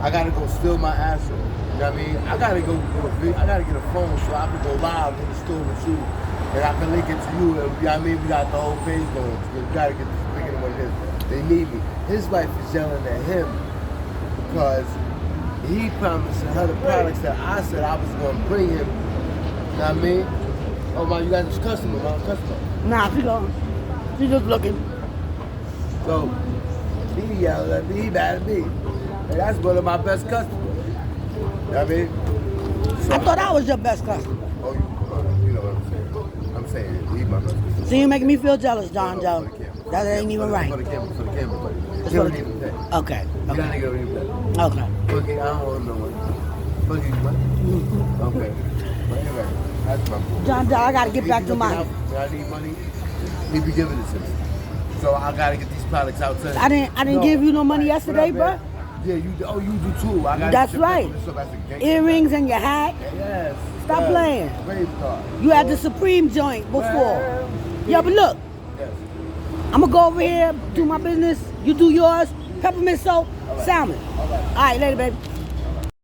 I gotta go steal my ass off. You know what I mean? I gotta get a phone so I can go live in the store with you. And I can link it to you. And, you know what I mean? We got the whole page going. We gotta get this bigger than what it is. They need me. His wife is yelling at him because he promised her the products that I said I was gonna bring him. You know what I mean? Oh man, you got this customer, man. Customer. Nah, she gone. She just looking. So he yelled at me, he mad at me. And that's one of my best customers. You know what I mean? So I thought I was your best customer. Oh, you know what I'm saying. I'm saying he's my best customer. See, you making me feel jealous, Johndell. That ain't even right. For the camera, buddy. It's He for don't the- even pay. Okay. That nigga don't even pay. Okay. Fuck it, I don't want no money. Fuck you, money. Okay. But anyway, that's my point. Johndell, I gotta get back to my. When I need money, he be giving it to me. So I gotta get these products out to I didn't give you no money yesterday, bro. Yeah, you do. Oh, you do too. I gotta That's ship right. this up as a gangster. Earrings and your hat. Yes. Stop yes. playing. Brave star. You had the Supreme joint before. Yeah, but look, Yes. I'm gonna go over here, do my business. You do yours. Peppermint soap, salmon. All right. All right, later, baby.